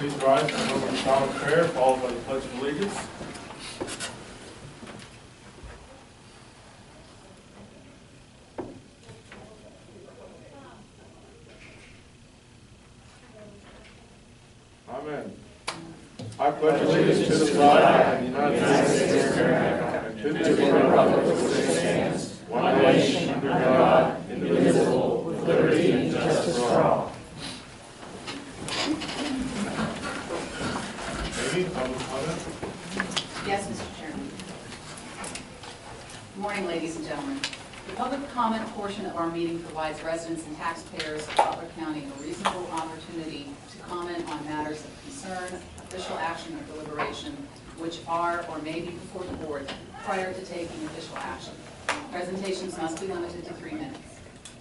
please rise for a moment of silent prayer, followed by the Pledge of Allegiance. Amen. I pledge allegiance to the flag of the United States of America and to the republic for which it stands, one nation under God, indivisible, with liberty and justice for all. Amy, public comment? Yes, Mr. Chairman. Good morning, ladies and gentlemen. The public comment portion of our meeting provides residents and taxpayers of Butler County a reasonable opportunity to comment on matters of concern, official action, or deliberation, which are or may be before the board prior to taking official action. Presentations must be limited to 3 minutes.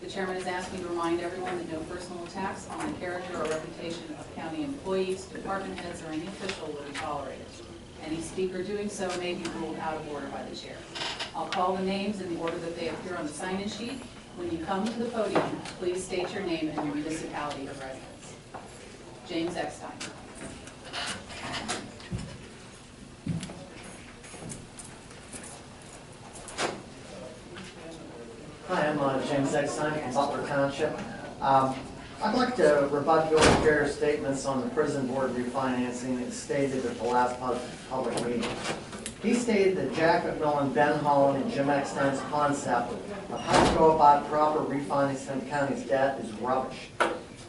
The chairman is asking to remind everyone that no personal attacks on the character or reputation of county employees, department heads, or any official will be tolerated. Any speaker doing so may be ruled out of order by the chair. I'll call the names in the order that they appear on the sign-in sheet. When you come to the podium, please state your name and your municipality of residence. James Eckstein. Hi, I'm James Eckstein from Butler Township. I'd like to rebut Bill McCare's statements on the prison board refinancing as stated at the last public meeting. He stated that Jack McMillan, Ben Holland, and Jim Eckstein's concept of how to go about proper refinancing the county's debt is rubbish.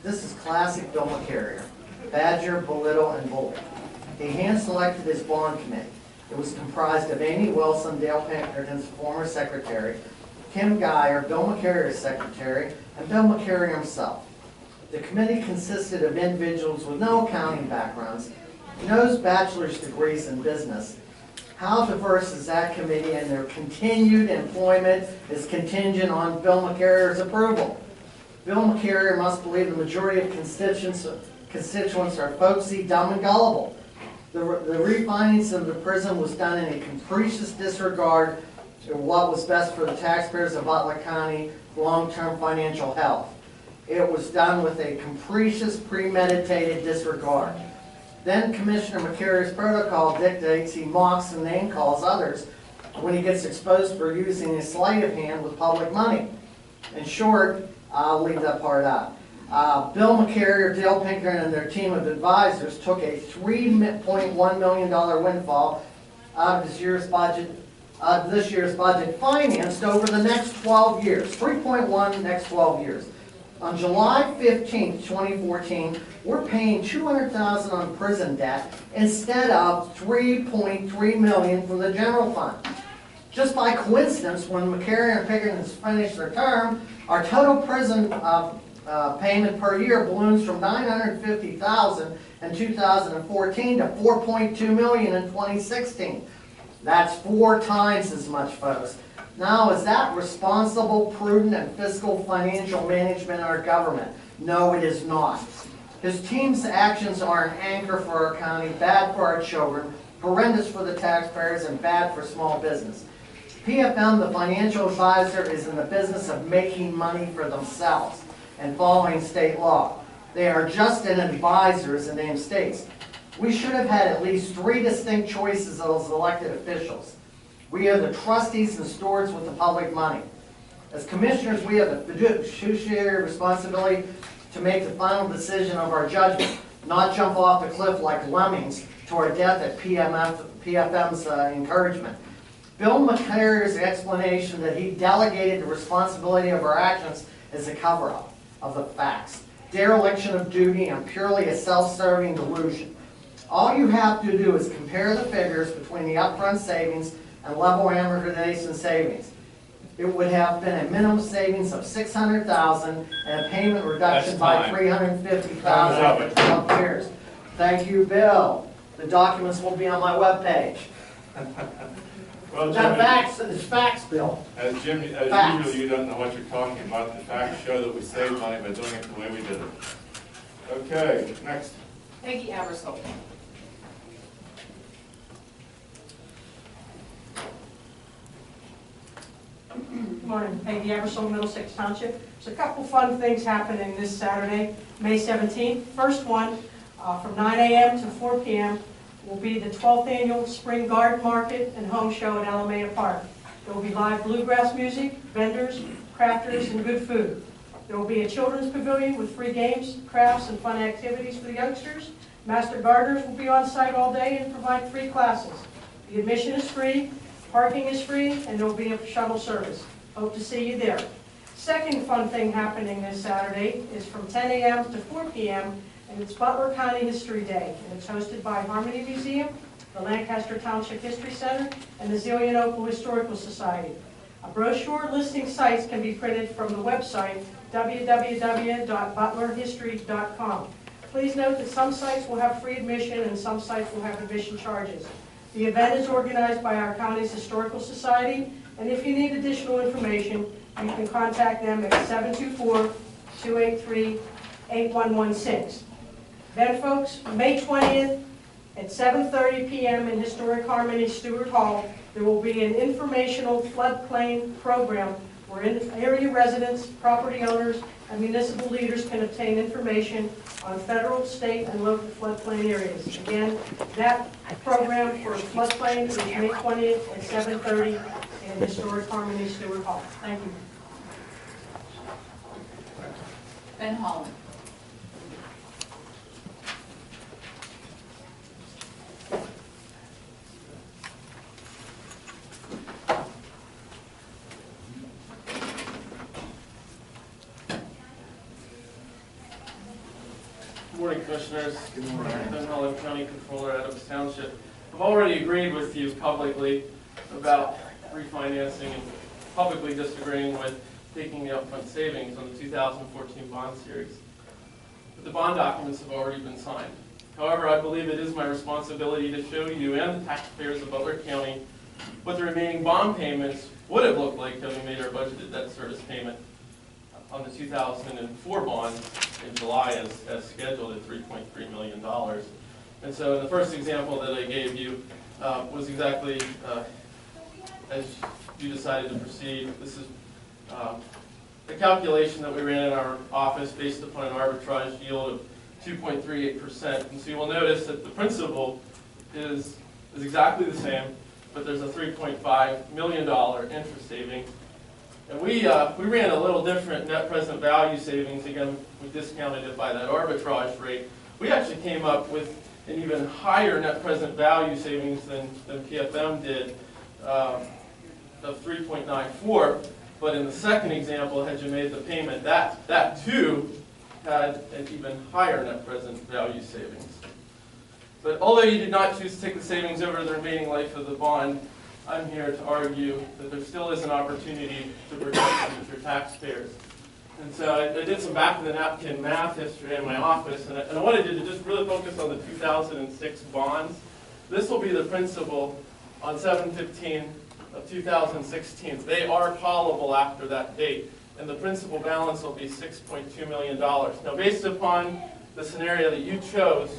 This is classic Bill McCare. Badger, belittle, and bully. He hand-selected his bond committee. It was comprised of Amy Wilson, Dale Pinkerton's former secretary, Kim Geyer, Bill McCarrier's secretary, and Bill McCarrier himself. The committee consisted of individuals with no accounting backgrounds, no bachelor's degrees in business. How diverse is that committee, and their continued employment is contingent on Bill McCarrier's approval. Bill McCarrier must believe the majority of constituents are folksy, dumb, and gullible. The refinancing of the prison was done in a capricious disregard to what was best for the taxpayers of Butler County long-term financial health. It was done with a capricious, premeditated disregard. Then Commissioner McCarrier's protocol dictates he mocks and name calls others when he gets exposed for using his sleight of hand with public money. In short, I'll leave that part out. Bill McCarrier, Dale Pinkerton, and their team of advisors took a $3.1 million windfall out of this year's budget financed over the next 12 years. 3.1 next 12 years. On July 15, 2014, we're paying $200,000 on prison debt instead of $3.3 million from the general fund. Just by coincidence, when McCarrier and Pinkerton finished their term, our total prison payment per year balloons from $950,000 in 2014 to $4.2 million in 2016. That's 4 times as much, folks. Now, is that responsible, prudent, and fiscal financial management in our government? No, it is not. His team's actions are an anchor for our county, bad for our children, horrendous for the taxpayers, and bad for small business. PFM, the financial advisor, is in the business of making money for themselves and following state law. They are just an advisor, as the name states. We should have had at least 3 distinct choices as elected officials. We are the trustees and stewards with the public money. As commissioners, we have the fiduciary responsibility to make the final decision of our judgment, not jump off the cliff like lemmings to our death at PFM's encouragement. Bill McCarrier's explanation that he delegated the responsibility of our actions is a cover-up of the facts, dereliction of duty, and purely a self-serving delusion. All you have to do is compare the figures between the upfront savings and level amortization savings. It would have been a minimum savings of $600,000 and a payment reduction by $350,000 for 12 years. Thank you, Bill. The documents will be on my webpage. Well, It's facts, Bill. As usual, you don't know what you're talking about. The facts show that we saved money by doing it the way we did it. Okay, next. Peggy Abersole. Good morning, Peggy Abersole, Middlesex Township. There's a couple fun things happening this Saturday, May 17th. First one, From 9 a.m. to 4 p.m. will be the 12th Annual Spring Garden Market and Home Show at Alameda Park. There will be live bluegrass music, vendors, crafters, and good food. There will be a children's pavilion with free games, crafts, and fun activities for the youngsters. Master gardeners will be on site all day and provide free classes. The admission is free, parking is free, and there will be a shuttle service. Hope to see you there. Second fun thing happening this Saturday is from 10 a.m. to 4 p.m. and it's Butler County History Day. And it's hosted by Harmony Museum, the Lancaster Township History Center, and the Zelienople Historical Society. A brochure listing sites can be printed from the website www.butlerhistory.com. Please note that some sites will have free admission and some sites will have admission charges. The event is organized by our county's Historical Society, and if you need additional information, you can contact them at 724-283-8116. Then, folks, May 20th at 7:30 p.m. in Historic Harmony Stewart Hall, there will be an informational floodplain program where area residents, property owners, and municipal leaders can obtain information on federal, state, and local floodplain areas. Again, that program for floodplain is May 20th at 7:30 in Historic Harmony Stewart Hall. Thank you. Ben Holland. Good morning, Commissioners. Good morning. Ben Holland, County Controller, Adams Township. I've already agreed with you publicly about refinancing and publicly disagreeing with taking the upfront savings on the 2014 bond series. But the bond documents have already been signed. However, I believe it is my responsibility to show you and the taxpayers of Butler County what the remaining bond payments would have looked like had we made our budgeted debt service payment on the 2004 bond in July as scheduled at $3.3 million. And so in the first example that I gave you was exactly as you decided to proceed. This is the calculation that we ran in our office based upon an arbitrage yield of 2.38%. And so you will notice that the principal is exactly the same, but there's a $3.5 million interest saving. And we ran a little different net present value savings. Again, we discounted it by that arbitrage rate. We actually came up with an even higher net present value savings than PFM did of 3.94. But in the second example, had you made the payment, that too had an even higher net present value savings. But although you did not choose to take the savings over the remaining life of the bond, I'm here to argue that there still is an opportunity to protect future taxpayers. And so I did some back-of-the-napkin math yesterday in my office, and I wanted you to just really focus on the 2006 bonds. This will be the principal on 7/15 of 2016. They are callable after that date, and the principal balance will be $6.2 million. Now, based upon the scenario that you chose,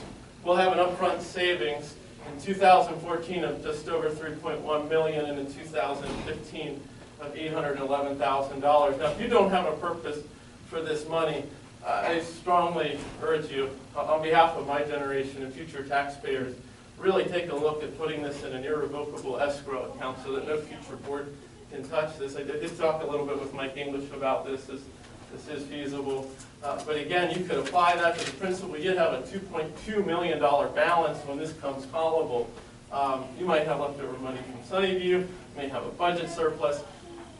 we'll have an upfront savings in 2014 of just over $3.1 million, and in 2015 of $811,000. Now, if you don't have a purpose for this money, I strongly urge you, on behalf of my generation and future taxpayers, really take a look at putting this in an irrevocable escrow account so that no future board can touch this. I did talk a little bit with Mike English about this. This is feasible. But again, you could apply that to the principal. You'd have a $2.2 million balance when this comes callable. You might have leftover money from Sunnyview. You may have a budget surplus.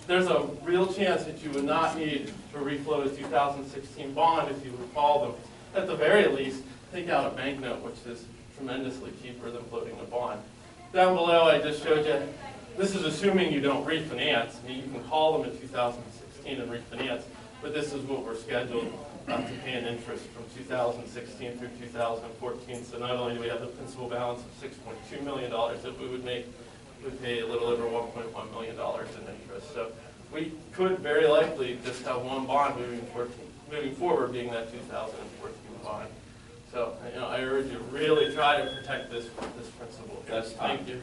There's a real chance that you would not need to refloat a 2016 bond if you would call them. At the very least, take out a banknote, which is tremendously cheaper than floating a bond. Down below, I just showed you, this is assuming you don't refinance. I mean, you can call them in 2016 and refinance, but this is what we're scheduled to pay in interest from 2016 through 2014. So not only do we have the principal balance of $6.2 million that we would make, we pay a little over $1.1 million in interest. So we could very likely just have one bond moving forward, being that 2014 bond. So, I urge you to really try to protect this principle. Thank you.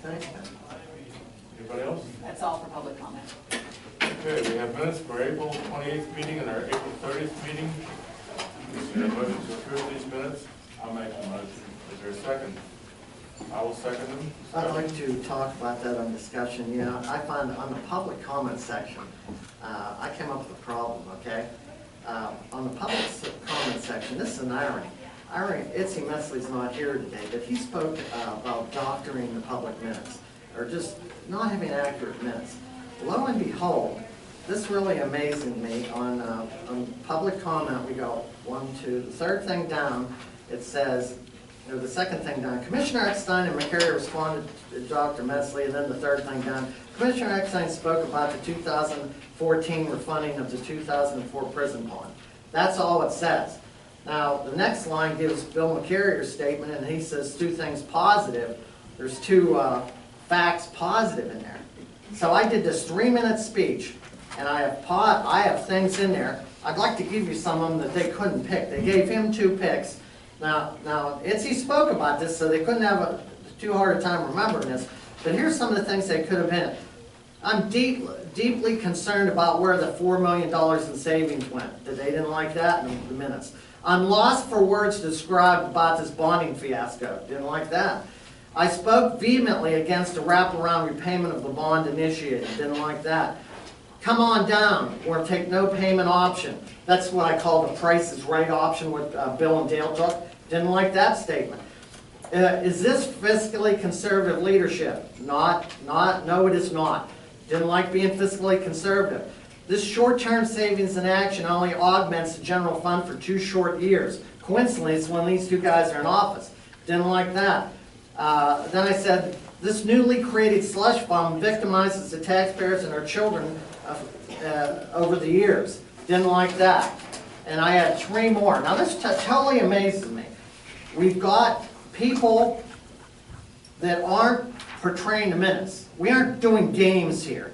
Thanks. Anybody else? That's all for public comment. Okay, we have minutes for April 28th meeting and our April 30th meeting. We have a motion to approve these minutes. I'll make the motion. Is there a second? I will second them. I'd like to talk about that on discussion. You know, I find on the public comment section, I came up with a problem, okay? On the public comment section, this is an irony. Itzy Mesley's not here today, but he spoke about doctoring the public minutes, or just not having accurate minutes. Lo and behold, this really amazing me. On public comment, we go 1, 2, the third thing down, it says, or the second thing down, Commissioner Eckstein and McCary responded to Dr. Mesley, and then the third thing down, Commissioner Eckstein spoke about the 2014 refunding of the 2004 prison bond. That's all it says. Now, the next line gives Bill McCarrier's statement, and he says 2 things positive. There's 2 facts positive in there. So I did this 3-minute speech, and I have things in there. I'd like to give you some of them that they couldn't pick. They gave him 2 picks. Now, Itzy spoke about this, so they couldn't have too hard a time remembering this. But here's some of the things they could have been. I'm deeply concerned about where the $4 million in savings went. They didn't like that in the minutes. I'm lost for words to describe about this bonding fiasco. Didn't like that. I spoke vehemently against a wraparound repayment of the bond initiated. Didn't like that. Come on down, or take no payment option. That's what I call the Price is Right option, what Bill and Dale took. Didn't like that statement. Is this fiscally conservative leadership? No it is not. Didn't like being fiscally conservative. This short-term savings in action only augments the general fund for 2 short years. Coincidentally, it's when these 2 guys are in office. Didn't like that. Then I said, this newly created slush fund victimizes the taxpayers and our children over the years. Didn't like that. And I had 3 more. Now this totally amazes me. We've got people that aren't portraying the minutes. We aren't doing games here.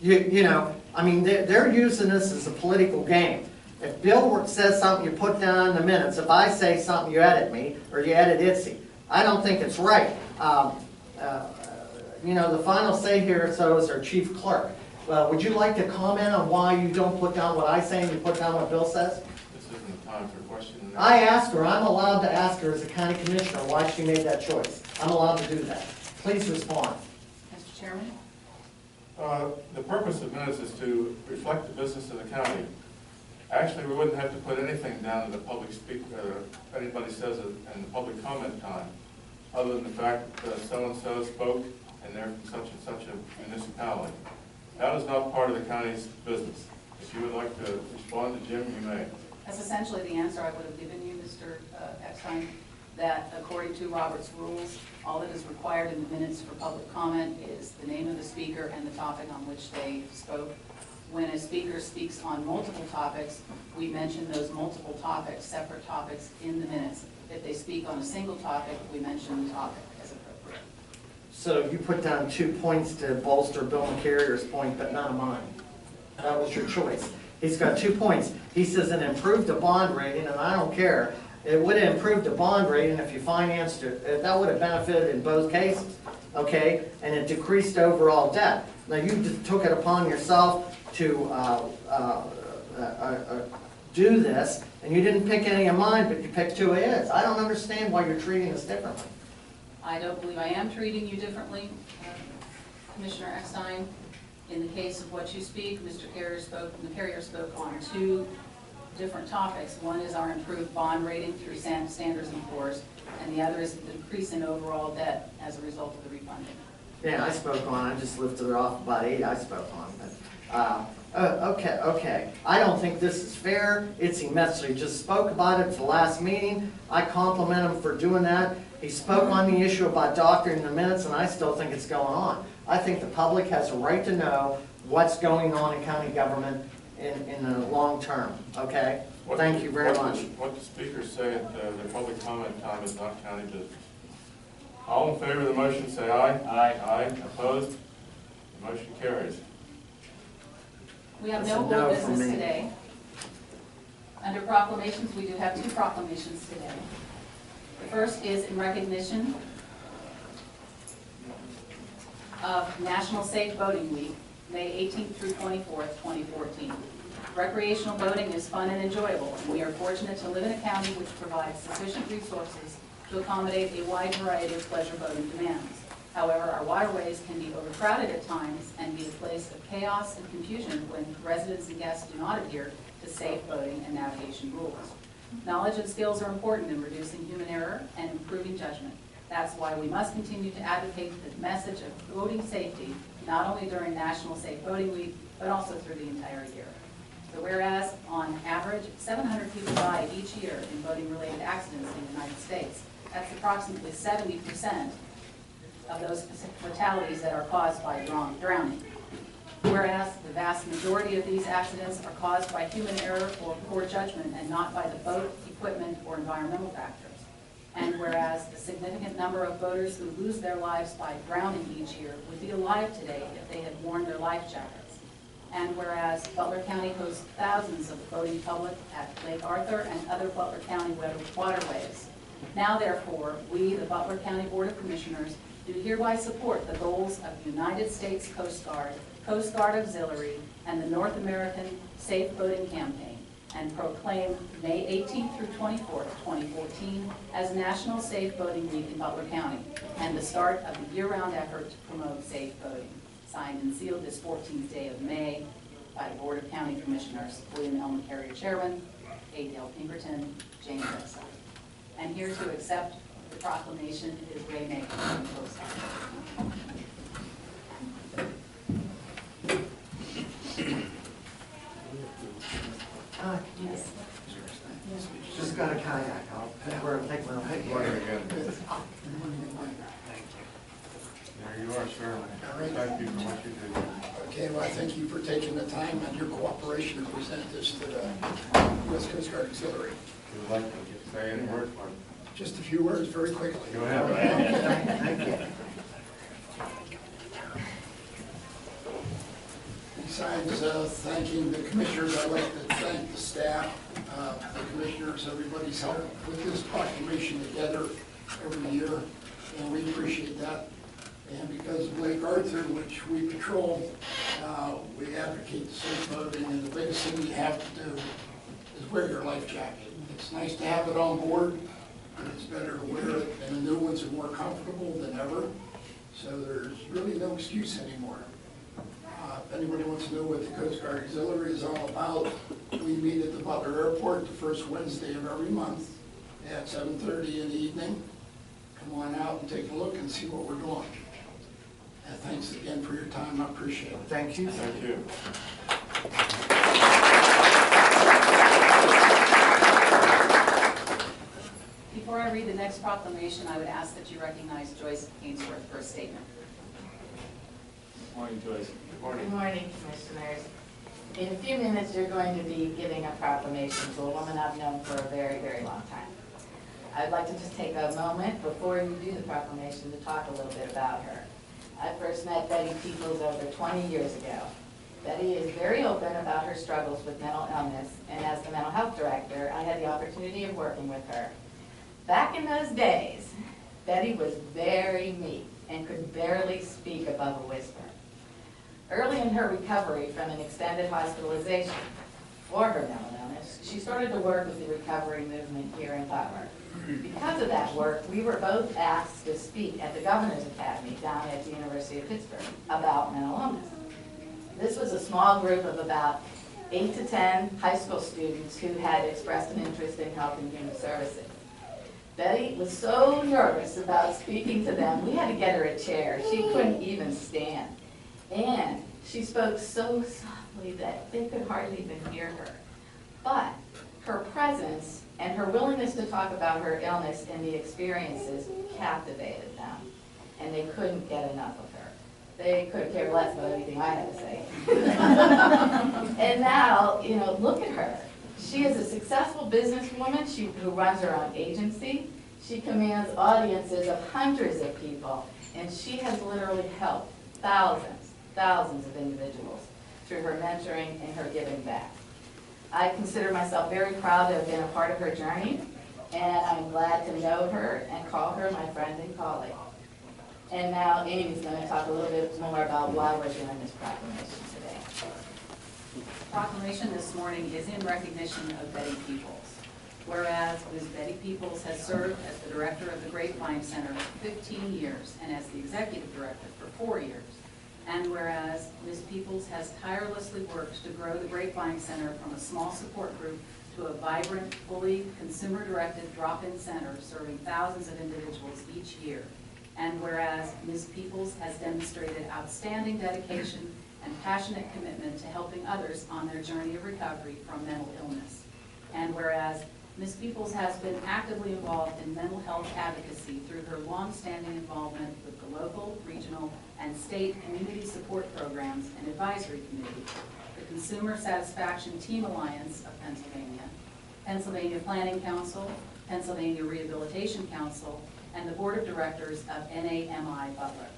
You know, I mean, they're using this as a political game. If Bill says something, you put down in the minutes. If I say something, you edit me, or you edit Itzy. I don't think it's right. You know, the final say here, so is our chief clerk. Would you like to comment on why you don't put down what I say and you put down what Bill says? This isn't the time for questions. I asked her, I'm allowed to ask her as a county commissioner why she made that choice. I'm allowed to do that. Please respond. Mr. Chairman? The purpose of minutes is to reflect the business of the county. Actually, we wouldn't have to put anything down in the public speak, if anybody says it in the public comment time, other than the fact that so-and-so spoke and they're from such and such a municipality. That is not part of the county's business. If you would like to respond to Jim, you may. That's essentially the answer I would have given you, Mr. Eckstein, that according to Robert's rules, all that is required in the minutes for public comment is the name of the speaker and the topic on which they spoke. When a speaker speaks on multiple topics, we mention those multiple topics, separate topics, in the minutes. If they speak on a single topic, we mention the topic as appropriate. So you put down 2 points to bolster Bill McCarrier's point, but none of mine. That was your choice. He's got 2 points. He says it improved the bond rating, and I don't care. It would have improved the bond rating if you financed it. That would have benefited in both cases, okay? And it decreased overall debt. Now you took it upon yourself to do this, and you didn't pick any of mine, but you picked 2 of his. I don't understand why you're treating us differently. I don't believe I am treating you differently, Commissioner Eckstein. In the case of what you speak, Mr. McCarrier spoke on 2 different topics. One is our improved bond rating through Standards and Poor's, and the other is the decrease in overall debt as a result of the refunding. Yeah, I spoke on, I just lifted it off about 8 I spoke on. But, okay. I don't think this is fair. Itzy Metzler just spoke about it at the last meeting. I compliment him for doing that. He spoke on the issue about doctoring the minutes, and I still think it's going on. I think the public has a right to know what's going on in county government in the long term, okay? Thank you very much. What the speakers say at the public comment time is not county business. All in favor of the motion say aye. Aye. Aye. Opposed? The motion carries. We have That's no a no old from business me. today. Under proclamations, we do have 2 proclamations today. The first is in recognition of National Safe Voting Week, May 18th through 24th, 2014. Recreational boating is fun and enjoyable, and we are fortunate to live in a county which provides sufficient resources to accommodate a wide variety of pleasure boating demands. However, our waterways can be overcrowded at times and be a place of chaos and confusion when residents and guests do not adhere to safe boating and navigation rules. Knowledge and skills are important in reducing human error and improving judgment. That's why we must continue to advocate the message of boating safety, not only during National Safe Boating Week, but also through the entire year. So whereas, on average, 700 people die each year in boating-related accidents in the United States. That's approximately 70% of those fatalities that are caused by drowning. Whereas the vast majority of these accidents are caused by human error or poor judgment and not by the boat, equipment, or environmental factors. And whereas the significant number of boaters who lose their lives by drowning each year would be alive today if they had worn their life jackets. And whereas Butler County hosts thousands of the boating public at Lake Arthur and other Butler County waterways. Now therefore, we, the Butler County Board of Commissioners, do hereby support the goals of the United States Coast Guard, Coast Guard Auxiliary, and the North American Safe Boating Campaign, and proclaim May 18th through 24th, 2014 as National Safe Boating Week in Butler County, and the start of the year-round effort to promote safe boating. Signed and sealed this 14th day of May by the Board of County Commissioners, William L. McCary, Chairman, A. Dale Pinkerton, James Exide. And here to accept the proclamation is Ray May from the Coast Guard. Yes. Just got a kayak. I'll take my Good morning again. There you are, sir. All right. Thank you for what you did. Okay, well, I thank you for taking the time and your cooperation to present this to the U.S. Coast Guard Auxiliary. If you would like to say any words for him. Just a few words very quickly. Go ahead. Thank you. Besides thanking the commissioners, I'd like to thank the staff, the commissioners, everybody's help with this proclamation together every year, and we appreciate that. And because of Lake Arthur, which we patrol, we advocate safe boating, and the biggest thing you have to do is wear your life jacket. It's nice to have it on board, but it's better to wear it, and the new ones are more comfortable than ever, so there's really no excuse anymore. If anybody wants to know what the Coast Guard Auxiliary is all about, we meet at the Butler Airport the first Wednesday of every month at 7:30 in the evening. Come on out and take a look and see what we're doing. And thanks again for your time. I appreciate it. Thank you. Thank you. Before I read the next proclamation, I would ask that you recognize Joyce Ainsworth for a statement. Morning, Joyce. Good morning. Good morning, Commissioners. In a few minutes, you're going to be giving a proclamation to a woman I've known for a very, very long time. I'd like to just take a moment before you do the proclamation to talk a little bit about her. I first met Betty Peoples over 20 years ago. Betty is very open about her struggles with mental illness, and as the mental health director, I had the opportunity of working with her. Back in those days, Betty was very meek and could barely speak above a whisper. Early in her recovery from an extended hospitalization for her mental illness, she started to work with the recovery movement here in Butler. Because of that work, we were both asked to speak at the Governor's Academy down at the University of Pittsburgh about mental illness. This was a small group of about 8 to 10 high school students who had expressed an interest in health and human services. Betty was so nervous about speaking to them, we had to get her a chair. She couldn't even stand. And she spoke so softly that they could hardly even hear her. But her presence and her willingness to talk about her illness and the experiences captivated them, and they couldn't get enough of her. They could care less about anything I had to say. And now, look at her. She is a successful businesswoman who runs her own agency. She commands audiences of hundreds of people, and she has literally helped thousands of individuals through her mentoring and her giving back. I consider myself very proud to have been a part of her journey, and I'm glad to know her and call her my friend and colleague. And now Amy's going to talk a little bit more about why we're doing this proclamation today. Proclamation this morning is in recognition of Betty Peoples. Whereas Ms. Betty Peoples has served as the director of the Grapevine Center for 15 years and as the executive director for 4 years. And whereas Ms. Peoples has tirelessly worked to grow the Grapevine Center from a small support group to a vibrant, fully consumer-directed drop-in center serving thousands of individuals each year. And whereas Ms. Peoples has demonstrated outstanding dedication and passionate commitment to helping others on their journey of recovery from mental illness. And whereas Ms. Peoples has been actively involved in mental health advocacy through her long-standing involvement with the local, regional, and state community support programs and advisory committee, the Consumer Satisfaction Team Alliance of Pennsylvania, Pennsylvania Planning Council, Pennsylvania Rehabilitation Council, and the Board of Directors of NAMI Butler.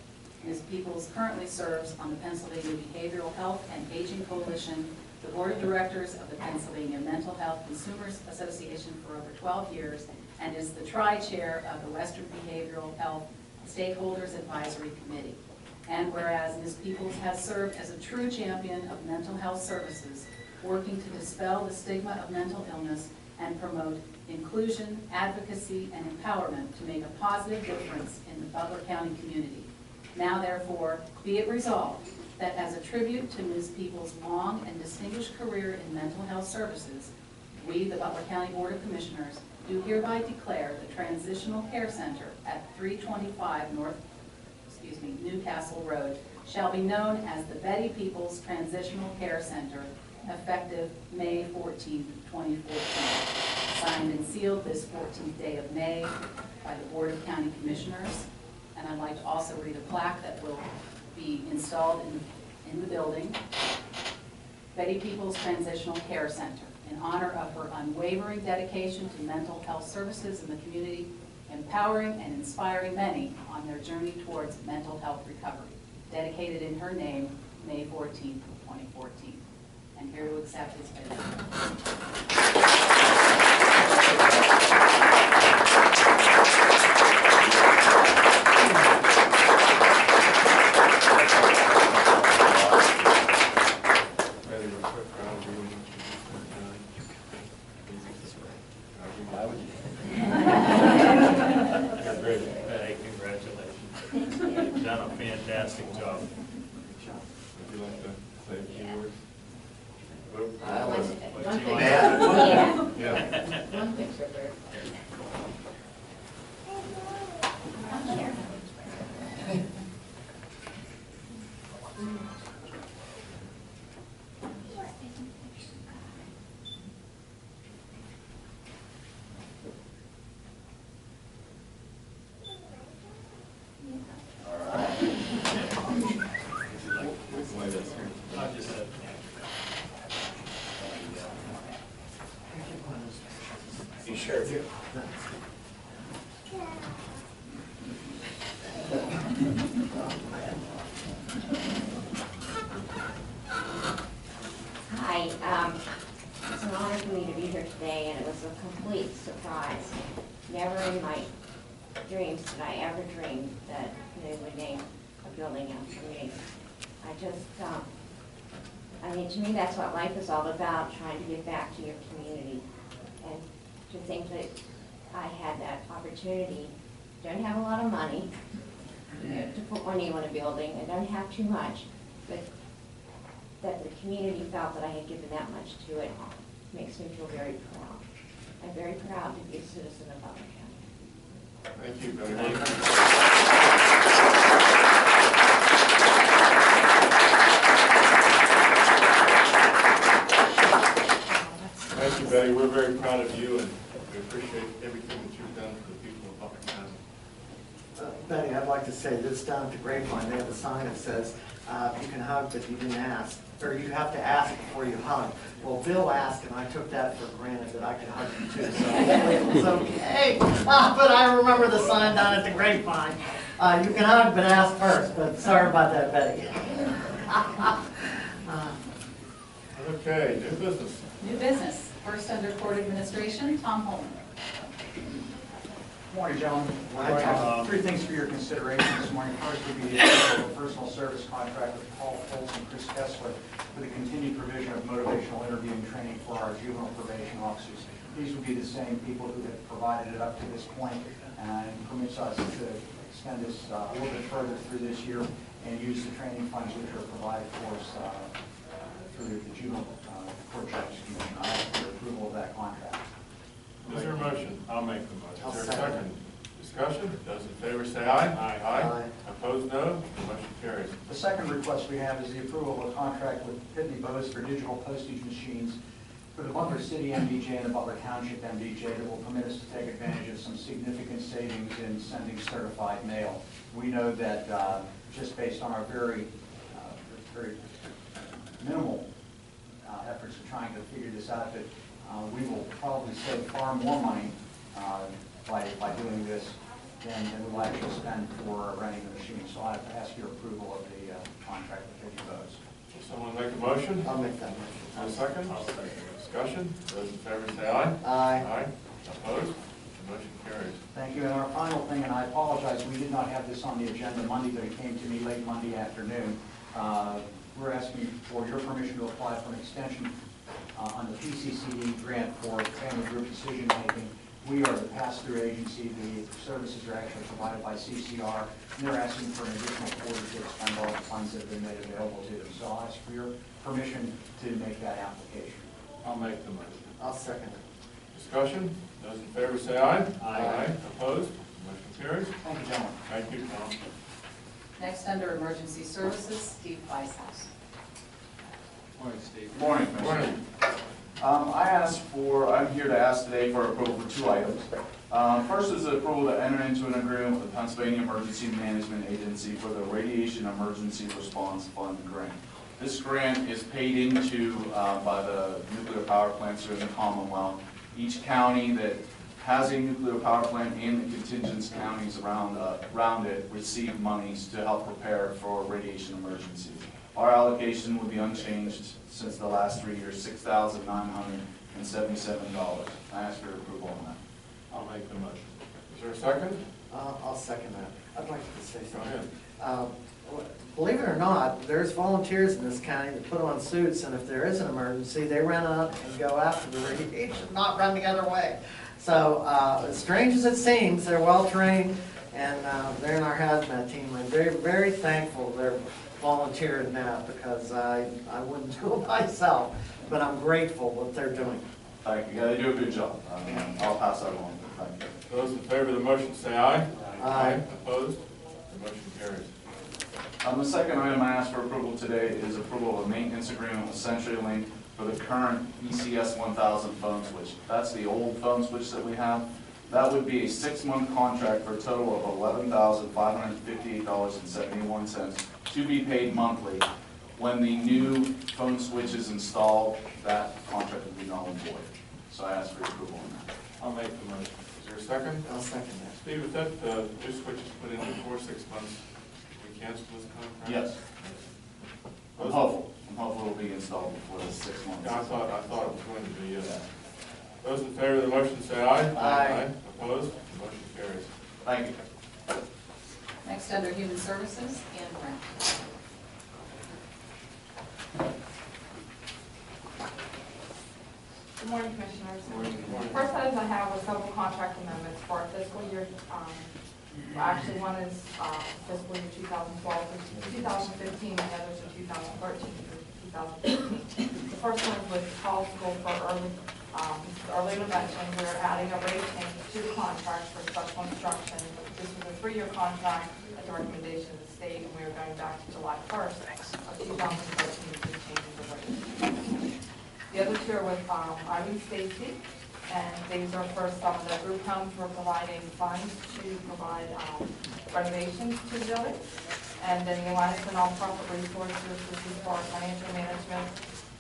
Ms. Peoples currently serves on the Pennsylvania Behavioral Health and Aging Coalition, the Board of Directors of the Pennsylvania Mental Health Consumers Association for over 12 years, and is the tri-chair of the Western Behavioral Health Stakeholders Advisory Committee. And whereas Ms. Peoples has served as a true champion of mental health services, working to dispel the stigma of mental illness and promote inclusion, advocacy, and empowerment to make a positive difference in the Butler County community. Now therefore, be it resolved that as a tribute to Ms. Peoples' long and distinguished career in mental health services, we, the Butler County Board of Commissioners, do hereby declare the Transitional Care Center at 325 Newcastle Road shall be known as the Betty Peoples Transitional Care Center, effective May 14, 2014. Signed and sealed this 14th day of May by the Board of County Commissioners. And I'd like to also read a plaque that will be installed in the building. Betty Peoples Transitional Care Center, in honor of her unwavering dedication to mental health services in the community, empowering and inspiring many on their journey towards mental health recovery. Dedicated in her name, May 14, 2014. And here to accept his bid. Hey, congratulations. You've done a fantastic job. Would you like to say a few words? One picture. Yeah. Yeah. One picture first. I just said. You sure do. Hi, it's an honor for me to be here today, and it was a complete surprise. Never in my dreams did I ever dream that they would name a building after me. To me, that's what life is all about, trying to give back to your community. And to think that I had that opportunity, don't have a lot of money to put money on a building, I don't have too much, but that the community felt that I had given that much to it makes me feel very proud. I'm very proud to be a citizen of Butler County. Thank you very much. Thank you, Betty. We're very proud of you, and we appreciate everything that you've done for the people of Butler County. Betty, I'd like to say this down at the Grapevine, they have a sign that says, you can hug, but you didn't ask, or you have to ask before you hug. Well, Bill asked, and I took that for granted that I could hug you too, so it was okay. But I remember the sign down at the Grapevine. You can hug, but ask first, but sorry about that, Betty. Okay, new business. New business. First under court administration, Tom Holman. Morning, gentlemen. Morning. Three things for your consideration this morning. First would be the approval of a personal service contract with Paul Foltz and Chris Kessler for the continued provision of motivational interviewing training for our juvenile probation officers. These would be the same people who have provided it up to this point, and permits us to extend this a little bit further through this year and use the training funds which are provided for us through the juvenile court justice commission. I ask for approval of that contract. Is there a motion? I'll make the motion. Is there a second? Discussion? Those in favor say aye. Aye. Opposed, no. The motion carries. The second request we have is the approval of a contract with Pitney Bowes for digital postage machines for the Butler City MDJ and the Butler Township MDJ that will permit us to take advantage of some significant savings in sending certified mail. We know that just based on our very minimal efforts of trying to figure this out, that we will probably save far more money by doing this than we'll actually spend for renting the machine. So I ask your approval of the contract with Pitney Bowes. Will someone make a motion? I'll make that motion. Is there a second? I'll second. Discussion? Those in favor say aye. Aye. Opposed? The motion carries. Thank you. And our final thing, and I apologize, we did not have this on the agenda Monday, but it came to me late Monday afternoon. We're asking for your permission to apply for an extension on the PCCD grant for family group decision making. We are the pass-through agency. The services are actually provided by CCR, and they're asking for an additional quarter to expend all the funds that have been made available to them. So I'll ask for your permission to make that application. I'll make the motion. I'll second it. Discussion? Those in favor say aye. Aye. Opposed? The motion carries. Thank you, gentlemen. Thank you, Tom. Next, under emergency services, Steve Bicehouse. Morning, Steve. Morning, Morning. I'm here to ask today for approval for two items. First is the approval to enter into an agreement with the Pennsylvania Emergency Management Agency for the Radiation Emergency Response Fund grant. This grant is paid into by the nuclear power plants here in the Commonwealth. Each county that has a nuclear power plant and the contingent counties around it receive monies to help prepare for radiation emergencies. Our allocation will be unchanged since the last 3 years, $6,977. I ask for your approval on that. I'll make the motion. Is there a second? I'll second that. I'd like to say Go something. ahead. Believe it or not, there's volunteers in this county that put on suits, and if there is an emergency, they run out and go after the radiation, not run the other way. So, as strange as it seems, they're well-trained, and they're in our hazmat team. I'm very, very thankful they're volunteering in that, because I wouldn't do it myself, but I'm grateful what they're doing. Thank you. Yeah, they do a good job. I'll pass that along. Thank you. Those in favor of the motion say aye. Aye. Opposed? The motion carries. The second item I ask for approval today is approval of a maintenance agreement with CenturyLink for the current ECS 1000 phone switch. That's the old phone switch that we have. That would be a 6-month contract for a total of $11,558.71 to be paid monthly. When the new phone switch is installed, that contract will be null and void. So I ask for your approval on that. I'll make the motion. Is there a second? I'll second that. Steve, if that new switch is put in before 6 months, we cancel this contract? Yes. I'm hopeful it'll be installed before the 6 months. Yeah, I thought it was going to be, yes. Those in favor of the motion say aye. Aye. Opposed? The motion carries. Thank you. Next, under human services, Ann Brown. Good morning, Commissioners. Morning. First item I have was several contract amendments for our fiscal year. Actually, one is fiscal year 2012 through 2015, and the others are 2013 through 2015. The first one is with Hall School for early intervention. We're adding a rate change to the contract for special instruction. This is a 3-year contract at the recommendation of the state, and we are going back to July 1st of 2013 to change the rate. The other two are with Irene Stacy, and these are for some of the group homes. We're providing funds to provide renovations to the building. And then the Alliance for Nonprofit Resources, this is for our financial management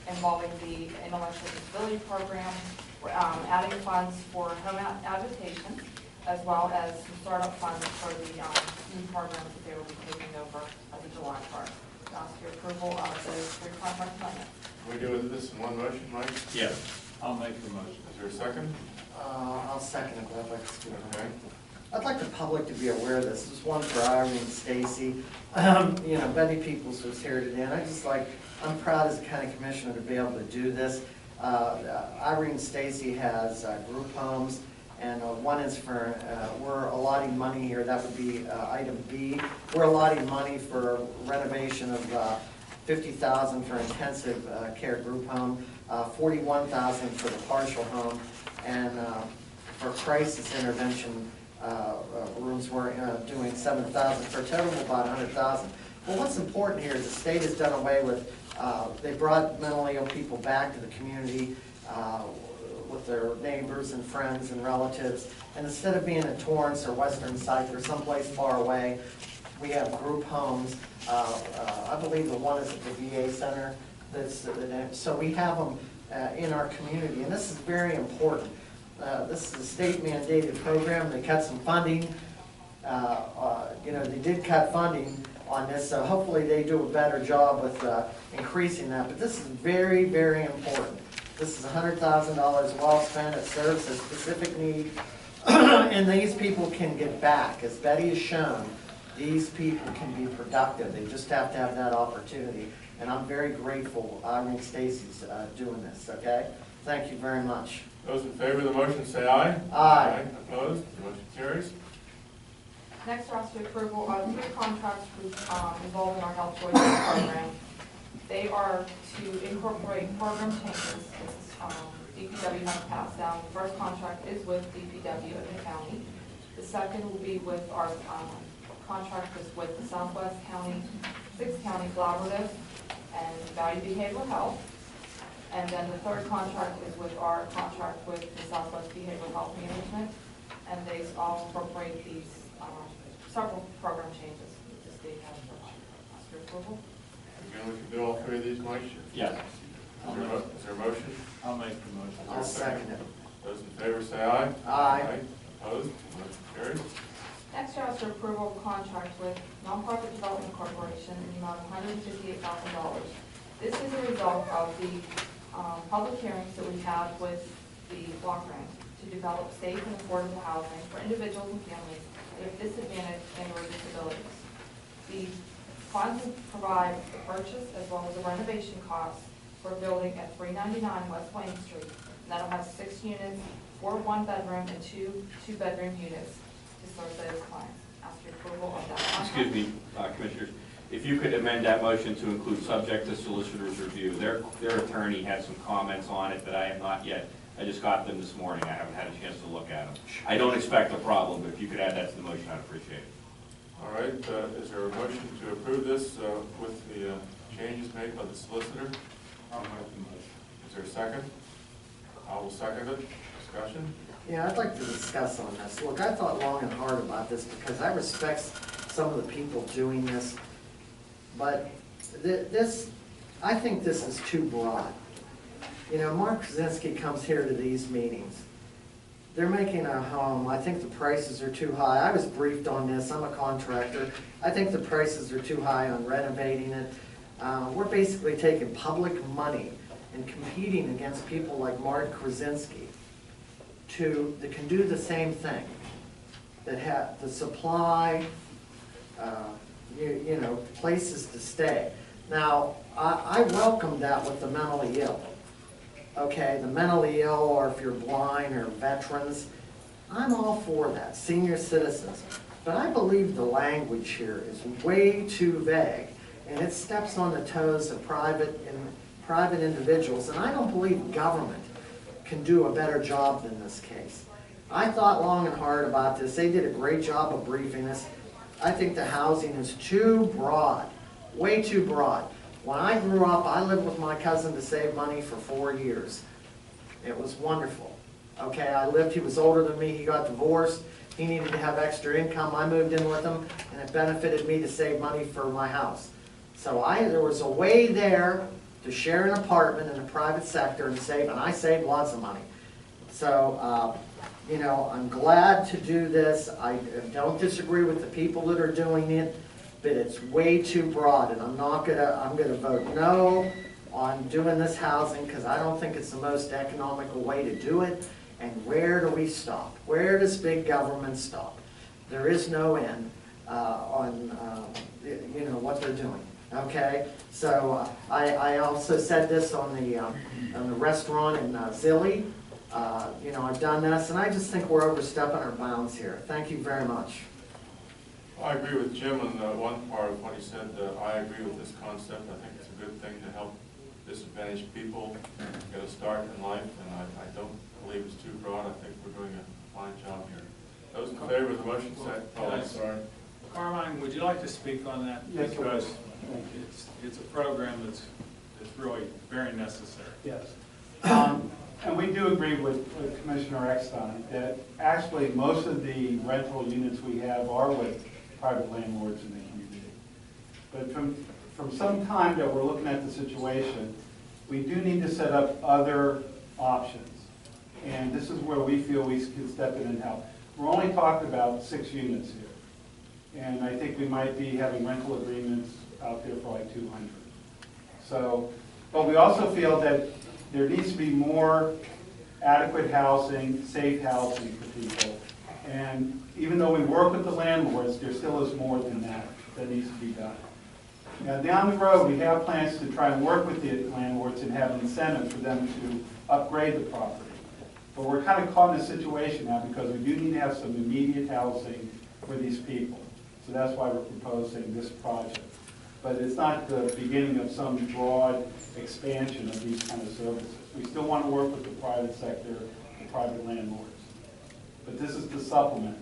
involving the intellectual disability program. We're adding funds for home adaptation, as well as some startup funds for the new programs that they will be taking over as of July 1st. Ask your approval of those 3 contract amendments. Can we do this in one motion, Mike? Yes. I'll make the motion. Is there a second? I'll second it, but I'd like to do it. Okay. I'd like the public to be aware of this. This is one for Irene and Stacy. Betty Peoples was here today, and I'm proud as a county commissioner to be able to do this. Irene and Stacy has group homes, and one is for, we're allotting money here, that would be item B. We're allotting money for renovation of $50,000 for intensive care group home, $41,000 for the partial home, and for crisis intervention rooms, we're doing $7,000 for a total of about $100,000. Well, what's important here is the state has done away with, they brought mentally ill people back to the community with their neighbors and friends and relatives, and instead of being in Torrance or Western Site or someplace far away, we have group homes. I believe the one is at the VA center. So we have them in our community, and this is very important. This is a state mandated program. They cut some funding. They did cut funding on this, so hopefully they do a better job with increasing that. But this is very, very important. This is $100,000 well spent. It serves a specific need, and these people can get back. As Betty has shown, these people can be productive. They just have to have that opportunity. And I'm very grateful Irene Stacy's doing this, okay? Thank you very much. Those in favor of the motion say aye. Aye. Opposed? The motion carries. Next, we're asked for approval of 3 contracts involving our health choices program. They are to incorporate program changes. DPW has passed down. The first contract is with DPW in the county. The second will be with our contract is with the Southwest County, 6-County Collaborative and Value Behavioral Health. And then the third contract is with our contract with the Southwest Behavioral Health Management. And they all incorporate these several program changes that the state has asked for approval. Again, we can do all 3 of these, Mike? Yes. Is there a motion? I'll make the motion. I'll second it. Those in favor say aye. Aye. Opposed? Motion carries. Next, we're asked for approval of contract with Nonprofit Development Corporation in the amount of $158,000. This is a result of the public hearings that we had with the block grant to develop safe and affordable housing for individuals and families that are disadvantaged and or disabilities. The funds will provide the purchase as well as the renovation costs for a building at 399 West Wayne Street. And that'll have 6 units, 4 1-bedroom and 2 2-bedroom units to serve those clients. Ask your approval of that contract. Excuse me, Commissioners, if you could amend that motion to include subject to solicitor's review. Their attorney had some comments on it that I have not yet. I just got them this morning. I haven't had a chance to look at them. I don't expect a problem, but if you could add that to the motion, I'd appreciate it. All right, is there a motion to approve this with the changes made by the solicitor? I'll make the motion. Is there a second? I will second it. Discussion? Yeah, I'd like to discuss on this. Look, I thought long and hard about this because I respect some of the people doing this, but I think this is too broad. Mark Krasinski comes here to these meetings. They're making a home. I think the prices are too high. I was briefed on this. I'm a contractor. I think the prices are too high on renovating it. We're basically taking public money and competing against people like Mark Krasinski that can do the same thing, that have the supply, places to stay. Now, I welcome that with the mentally ill. Okay, the mentally ill, or if you're blind, or veterans, I'm all for that, senior citizens. But I believe the language here is way too vague, and it steps on the toes of private individuals, and I don't believe government can do a better job than this case. I thought long and hard about this. They did a great job of briefing us. I think the housing is too broad, way too broad. When I grew up, I lived with my cousin to save money for 4 years. It was wonderful. Okay, he was older than me, he got divorced, he needed to have extra income, I moved in with him, and it benefited me to save money for my house. So there was a way there to share an apartment in the private sector and save, and I saved lots of money. So, I'm glad to do this. I don't disagree with the people that are doing it, but it's way too broad, and I'm gonna vote no on doing this housing because I don't think it's the most economical way to do it. And where do we stop? Where does big government stop? There is no end on, what they're doing, okay? So I also said this on the restaurant in Zilly. I've done this, and I just think we're overstepping our bounds here. Thank you very much. I agree with Jim on one part of what he said. I agree with this concept. I think it's a good thing to help disadvantaged people get a start in life, and I don't believe it's too broad. I think we're doing a fine job here. Those in favor of the motion say, oh, I'm sorry. Carmine, would you like to speak on that? Yes, sir. Because it's a program that's really very necessary. Yes. And we do agree with Commissioner Eckstein that actually most of the rental units we have are with private landlords in the community. But from some time that we're looking at the situation, we do need to set up other options. And this is where we feel we can step in and help. We're only talking about 6 units here. And I think we might be having rental agreements out there for like 200. So, but we also feel that there needs to be more adequate housing, safe housing for people. And even though we work with the landlords, there still is more than that needs to be done. Now, down the road, we have plans to try and work with the landlords and have incentives for them to upgrade the property. But we're kind of caught in a situation now because we do need to have some immediate housing for these people. So that's why we're proposing this project. But it's not the beginning of some broad expansion of these kind of services. We still want to work with the private sector, the private landlords. But this is to supplement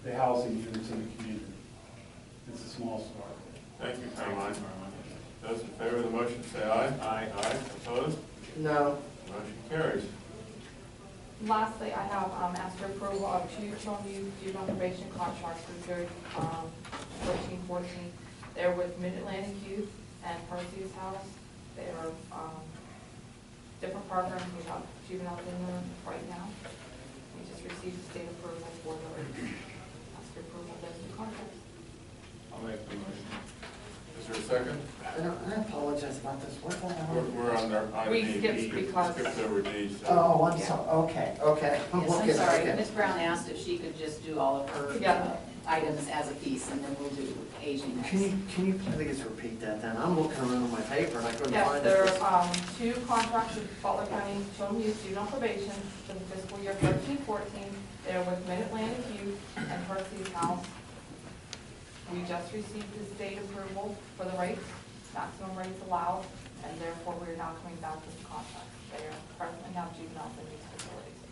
the housing units in the community. It's a small start. Thank you, Carmine. Those in favor of the motion say aye. Aye. Aye. Opposed? No. Motion carries. Lastly, I have asked for approval of 2 children youth juvenile probation contracts for the period 13-14. They're with Mid-Atlantic Youth and Percy's House. They are different programs. We have juveniles in there right now. We just received state approval for the ask for approval of those 2 contracts. I'll make the motion. Is there a second? I apologize about this. What the hell? We're on We D. skipped because- Skipped over D. So. Oh, I'm sorry. Okay. I'm Yes, I'm looking. sorry, Okay. Ms. Brown asked if she could just do all of her Together. items as a piece, and then we'll do aging next. Can you please repeat that then? I'm looking around on my paper and I couldn't Yes, find there it. are 2 contracts with Butler County Children Youth Juvenile Probation for the fiscal year 13-14. They're with Mid-Atlantic Youth and Percy's House. We just received the state approval for the rates, maximum rates allowed, and therefore we are now coming back with the contract. They are presently have juveniles in these facilities.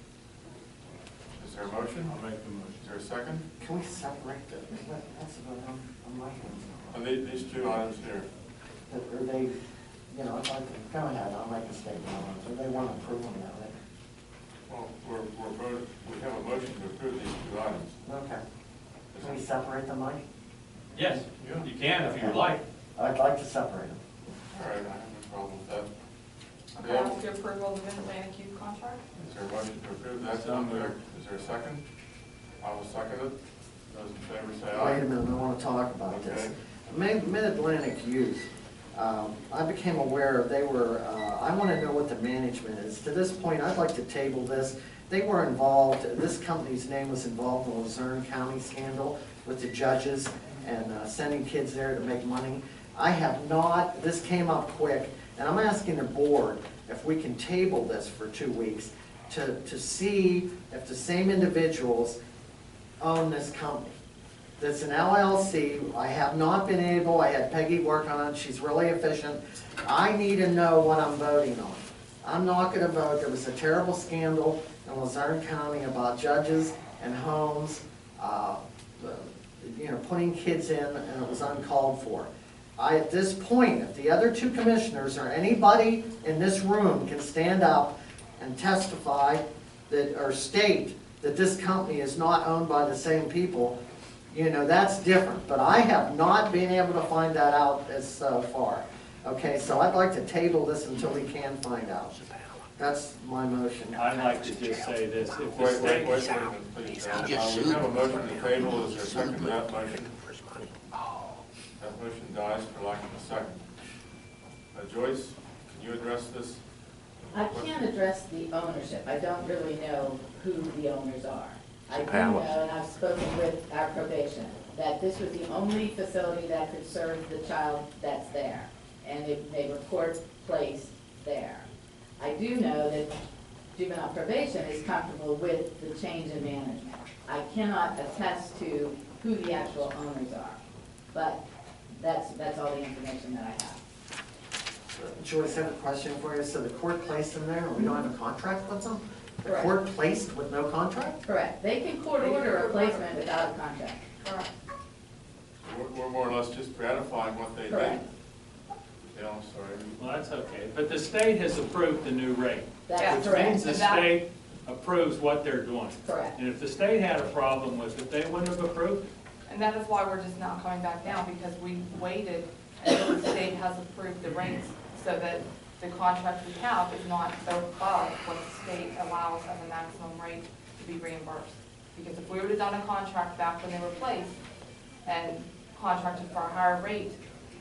Is there a motion? I'll make the motion. Is there a second? Can we separate them? That's about on my hands. On these 2 items here. Or they, I'd like to, go ahead, I'll make a statement on it. Or they want to approve them now. Well, we have a motion to approve these 2 items. Okay. Can we separate them, Mike? Yes, Yeah. you can if you would like. I'd like to separate them. All right, I have no problem with that. Okay, I'll ask your approval of the Mid-Atlantic Youth contract. Is there a motion to approve that? Is there a second? I will second it. Those in favor say aye. Wait a minute, I want to talk about this. Mid-Atlantic Youth, I became aware they were, I want to know what the management is. To this point, I'd like to table this. They were involved, this company's name was involved in the Luzerne County scandal with the judges and sending kids there to make money. I have not, this came up quick, and I'm asking the board if we can table this for 2 weeks to see if the same individuals own this company. That's an LLC. I have not been able, I had Peggy work on it, she's really efficient. I need to know what I'm voting on. I'm not gonna vote. There was a terrible scandal in Luzerne County about judges and homes, putting kids in, and it was uncalled for. At this point, if the other 2 commissioners or anybody in this room can stand up and testify that, or state that this company is not owned by the same people, that's different. But I have not been able to find that out as far. Okay, so I'd like to table this until we can find out. That's my motion. I'd like to just say this, if the Wait a state, minute, please. We have a motion to table. Is there a second to that motion? That motion dies for lack of a second. Joyce, can you address this? I can't address the ownership. I don't really know who the owners are. I I do know, and I've spoken with our probation, that this was the only facility that could serve the child that's there, and they report placed there. I do know that juvenile probation is comfortable with the change in management. I cannot attest to who the actual owners are, but that's all the information that I have. Joyce, I have a question for you. So the court placed them there, and we don't have a contract with them? The Correct. court placed with no contract? Correct. They can court order a placement without a contract. Correct. We're more or less just ratifying what they did. Correct. Yeah, I'm sorry. Well, that's okay, but the state has approved the new rate. That's Which correct. means the state approves what they're doing. Correct. And if the state had a problem with it, they wouldn't have approved it. And that is why we're just now coming back down, because we waited until the state has approved the rates so that the contract we have is not above what the state allows as a maximum rate to be reimbursed. Because if we would have done a contract back when they were placed and contracted for a higher rate,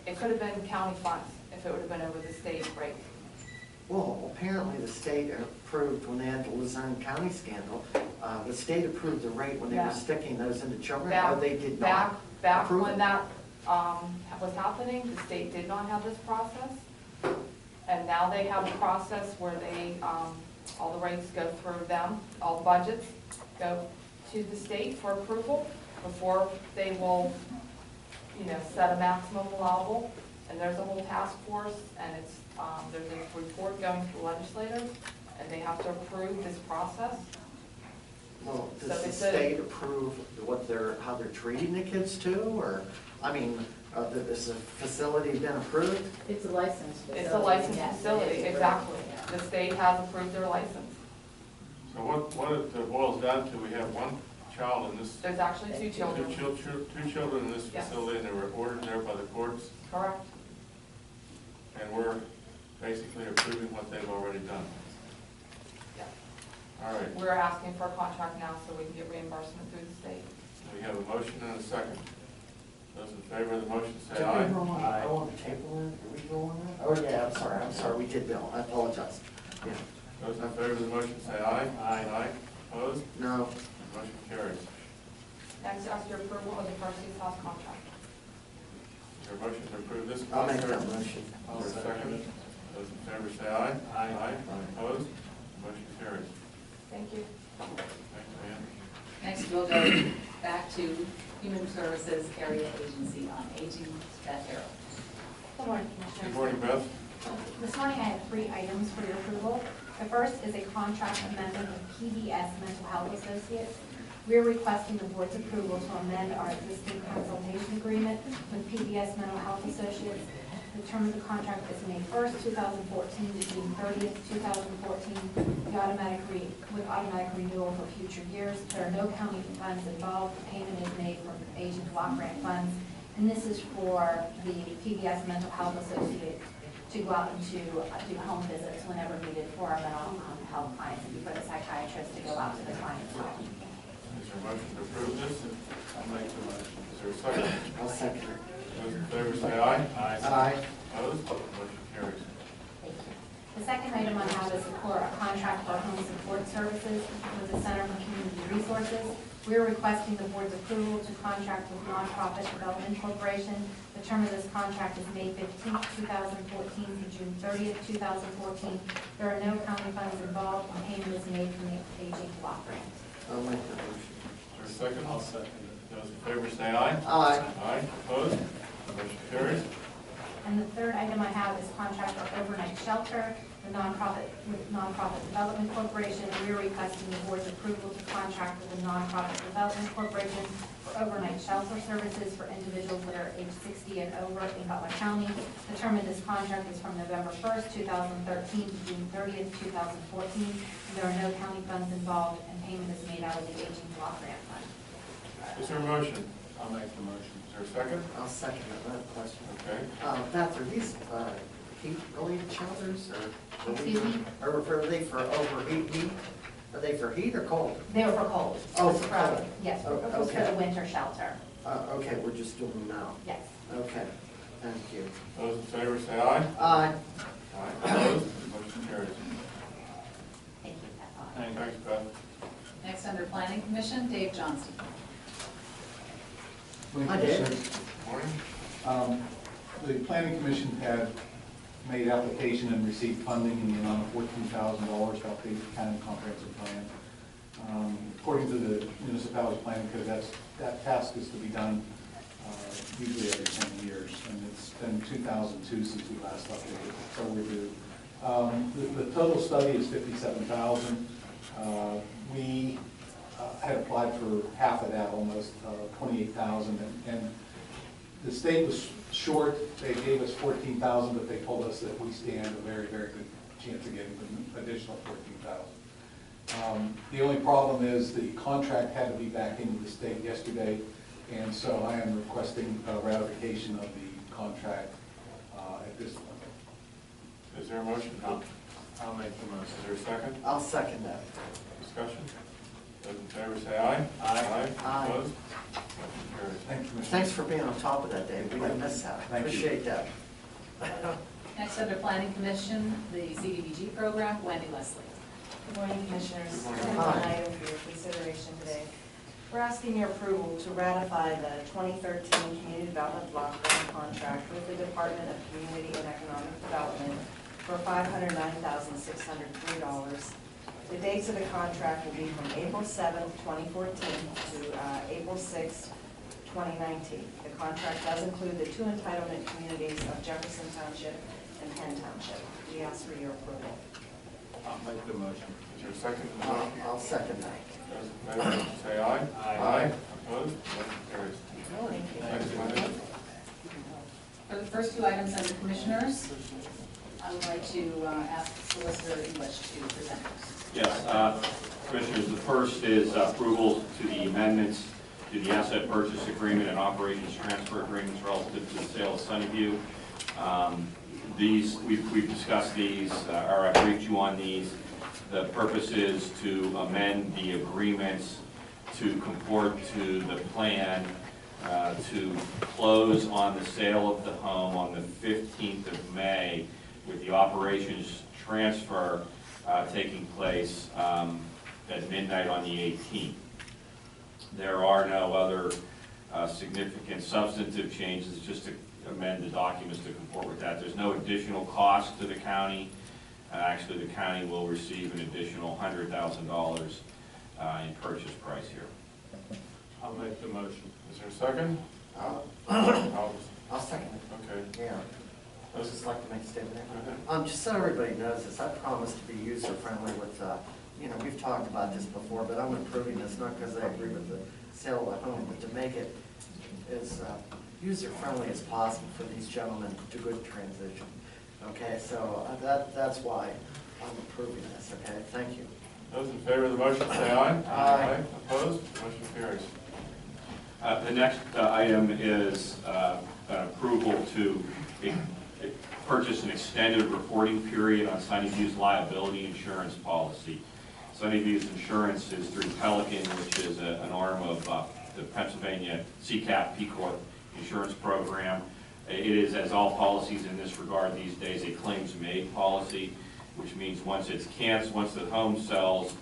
it could have been county funds if it would have been over the state rate. Well, apparently the state approved when they had the Luzerne County scandal, the state approved the rate when they were Yeah. sticking those into children, Back- or they did not Back approve when it? that was happening, the state did not have this process. And now they have a process where they, all the rates go through them, all the budgets go to the state for approval before they will, set a maximum allowable. And there's a whole task force, and it's, there's a report going to the legislators, and they have to approve this process. Well, So does the it's a- state approve how they're treating the kids too, or, I mean, has the facility been approved? It's a licensed facility. It's a licensed yes, it facility, is. exactly. The state has approved their license. So what it boils down to, we have one child in this, There's actually two children. two children in this Yes. facility, and they were ordered there by the courts, Correct. and we're basically approving what they've already done. Yeah. All right, We're asking for a contract now so we can get reimbursement through the state. we have a motion and a second. Those in favor of the motion say Did we aye. go on- go on the table then? Did we go on that? Oh, yeah, I'm sorry, we did, Bill, I apologize. Yeah, Those in favor of the motion say aye. Aye. Opposed? no, Motion carries. Next, ask your approval of the Percy's House contract. Is there a motion to approve this I'll make contract? that motion. Is there a second? Those in favor say aye. Aye. Opposed? Motion carries. Thank you. Thanks, Ann. Next, we'll go back to Human Services Area Agency on Aging, Beth Harrell. Good morning, Good Commissioners. morning, Beth. This morning I have 3 items for your approval. The first is a contract amendment with PBS Mental Health Associates. We're requesting the board's approval to amend our existing consultation agreement with PBS Mental Health Associates. The term of the contract is May 1st, 2014 to June 30th, 2014, with automatic renewal for future years. There are no county funds involved. The payment is made from Aging Block Grant funds. And this is for the PBS Mental Health Associate to go out and to do home visits whenever needed for our mental health clients, and for the psychiatrist to go out to the client's home. Is there a motion to approve this? I'll make the motion. Is there a second? I'll second it. Those in favor say aye. Aye. Opposed? Motion carries. Thank you. The second item I have is for a contract for home support services with the Center for Community Resources. We're requesting the board's approval to contract with Nonprofit Development Corporation. The term of this contract is May 15th, 2014 to June 30th, 2014. There are no county funds involved, and payment is made from the Aging Block Grant. I'll make that motion. Is there a second? I'll second it. Those in favor say aye. Aye. Aye. Opposed? Motion carries. And the third item I have is contract for overnight shelter, with Nonprofit Development Corporation. We're requesting the board's approval to contract with the Nonprofit Development Corporation for overnight shelter services for individuals that are age 60 and over in Butler County. The term of this contract is from November 1st, 2013 to June 30th, 2014. There are no county funds involved, and payment is made out of the Aging Block Grant Fund. Is there a motion? I'll make the motion. Is there a second? I'll second it, I have a question. Okay. Beth, are these heat-related shelters, or? Excuse me? Or are they for heat? Are they for heat or cold? They were for cold. Oh, This is for cold. Yes, Oh, this was for okay. the winter shelter. Okay, we're just doing them now. Yes. Okay, thank you. Those in favor say aye. Aye. Aye. Opposed? Motion carries. Thank you, that's all. Thank you. Thanks, Beth. Next, under Planning Commission, Dave Johnston. Hi, Dave. Morning. The planning commission had made application and received funding in the amount of $14,000 to update the county comprehensive plan. According to the municipality planning code, that task is to be done usually every 10 years, and it's been 2002 since we last updated it, so we're due. The total study is $57,000. We had applied for half of that, almost $28,000, and the state was short. They gave us $14,000, but they told us that we stand a very, very good chance of getting an additional $14,000. The only problem is the contract had to be back into the state yesterday, and so I am requesting ratification of the contract at this point. Is there a motion? I'll make the motion. Is there a second? I'll second that. Discussion? Those in favor say aye. Aye. Aye. Opposed? Motion carries. Thank you, Commissioner. Thanks for being on top of that, Dave. We didn't miss that. Thank you. Appreciate that. Next, under Planning Commission, the CDBG program, Wendy Leslie. Good morning, Commissioners. Good morning. I have an item for your consideration today. We're asking your approval to ratify the 2013 Community Development Block Grant contract with the Department of Community and Economic Development for $509,603. The dates of the contract will be from April 7th, 2014 to April 6th, 2019. The contract does include the two entitlement communities of Jefferson Township and Penn Township. We ask for your approval. I'll make the motion. Is there a second? I'll second that. Those in favor say aye. Aye. Opposed? Motion carries. Thank you. Thanks, Wendy. For the first two items under Commissioners, I would like to ask Solicitor English to present. Yes, Commissioners, the first is approval to the amendments to the asset purchase agreement and operations transfer agreements relative to the sale of Sunnyview. We've discussed these, or I briefed you on these. The purpose is to amend the agreements to comport to the plan to close on the sale of the home on the 15th of May, with the operations transfer taking place at midnight on the 18th. There are no other significant substantive changes, just to amend the documents to comport with that. There's no additional cost to the county. Actually, the county will receive an additional $100,000 in purchase price here. I'll make the motion. Is there a second? I'll second it. Okay. Yeah. I would just like to make a statement there. Go ahead. Just so everybody knows this, I promise to be user-friendly with, we've talked about this before, but I'm improving this, not because I agree with the sale of the home, but to make it as user-friendly as possible for these gentlemen to good transition. Okay, so that's why I'm approving this, okay? Thank you. Those in favor of the motion say aye. Aye. Opposed? Motion carries. The next item is an approval to purchase an extended reporting period on Sunnyview's liability insurance policy. Sunnyview's insurance is through Pelican, which is an arm of the Pennsylvania CCAP P Corp insurance program. It is, as all policies in this regard these days, a claims-made policy, which means once it's canceled, once the home sells,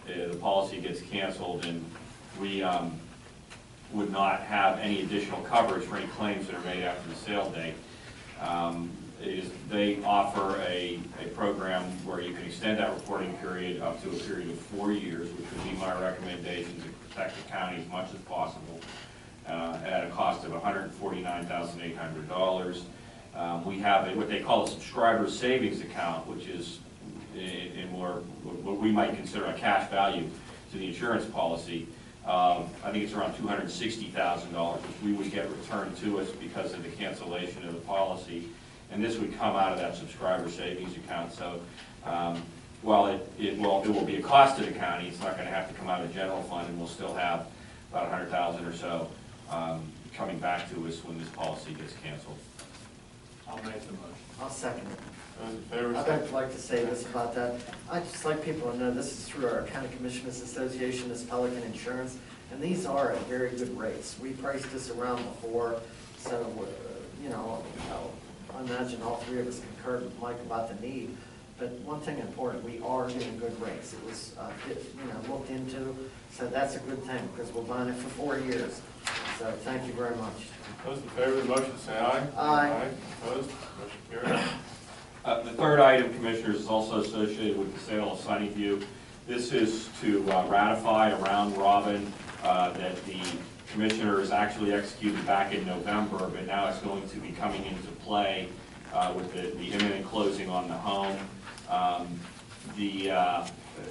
the policy gets canceled, and we would not have any additional coverage for any claims that are made after the sale date. They offer a program where you can extend that reporting period up to a period of 4 years, which would be my recommendation to protect the county as much as possible, at a cost of $149,800. We have what they call a subscriber savings account, which is in more what we might consider a cash value to the insurance policy. I think it's around $260,000, which we would get returned to us because of the cancellation of the policy. And this would come out of that subscriber savings account. So while it will be a cost to the county, it's not going to have to come out of the general fund, and we'll still have about $100,000 or so coming back to us when this policy gets canceled. I'll make the motion. I'll second it. Those in favor say I'd like to say this about that. I'd just like people to know this is through our County Commissioners Association, this Pelican Insurance, and these are at very good rates. We priced this around before, so, I imagine all three of us concurred with Mike about the need. but one thing important, we are getting good rates. It was, looked into, so that's a good thing, because we're buying it for 4 years. So thank you very much. Those in favor of the motion say aye. Aye. Opposed? Motion carries. The third item, Commissioners, is also associated with the sale of Sunnyview. This is to ratify a round robin that the Commissioners actually executed back in November, but now it's going to be coming into play with the imminent closing on the home.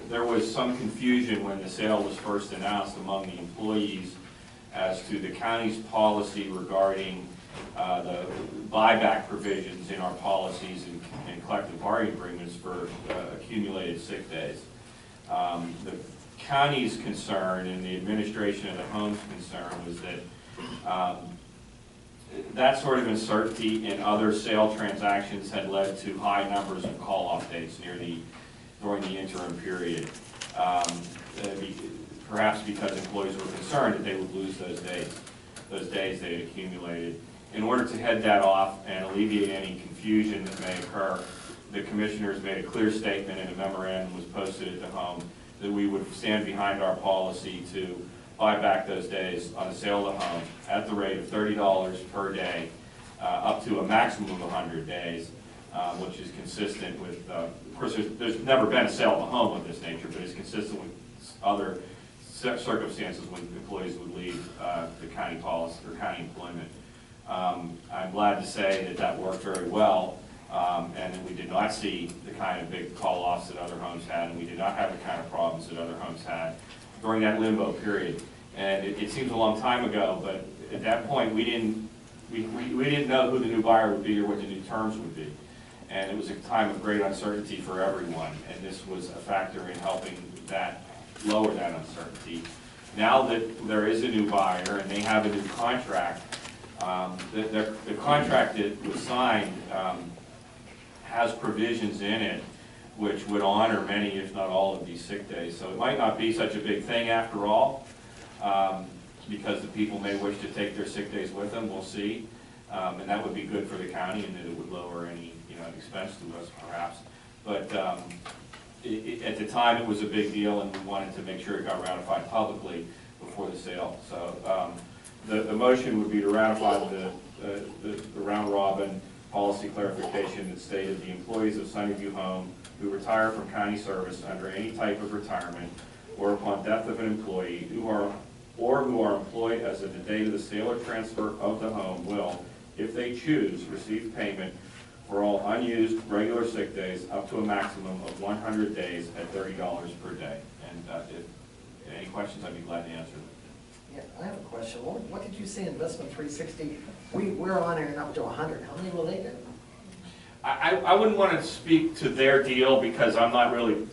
There was some confusion when the sale was first announced among the employees as to the county's policy regarding the buyback provisions in our policies and collective bargaining agreements for accumulated sick days. The county's concern and the administration of the home's concern was that that sort of uncertainty in other sale transactions had led to high numbers of call-off dates during the interim period. Perhaps because employees were concerned that they would lose those days they had accumulated. In order to head that off and alleviate any confusion that may occur, the Commissioners made a clear statement and a memorandum was posted at the home that we would stand behind our policy to buy back those days on the sale of the home at the rate of $30 per day, up to a maximum of 100 days, which is consistent with, of course, there's never been a sale of a home of this nature, but it's consistent with other circumstances when employees would leave the county policy or county employment. I'm glad to say that worked very well, and that we did not see the kind of big call-offs that other homes had, and we did not have the kind of problems that other homes had during that limbo period. And it seems a long time ago, but at that point we didn't know who the new buyer would be or what the new terms would be. And it was a time of great uncertainty for everyone, and this was a factor in helping that lower that uncertainty. Now that there is a new buyer and they have a new contract, the contract that was signed has provisions in it which would honor many, if not all, of these sick days. So it might not be such a big thing after all, because the people may wish to take their sick days with them, we'll see. And that would be good for the county, and that it would lower any expense to us perhaps. But at the time it was a big deal, and we wanted to make sure it got ratified publicly before the sale. So the motion would be to ratify the round robin policy clarification that stated the employees of Sunnyview Home who retire from county service under any type of retirement or upon death of an employee who are employed as of the date of the sale or transfer of the home will, if they choose, receive payment for all unused regular sick days up to a maximum of 100 days at $30 per day. And if any questions, I'd be glad to answer them. Yeah, I have a question. What did you say, Investment 360? We're honoring up to 100. How many will they do? I wouldn't want to speak to their deal because I'm not really,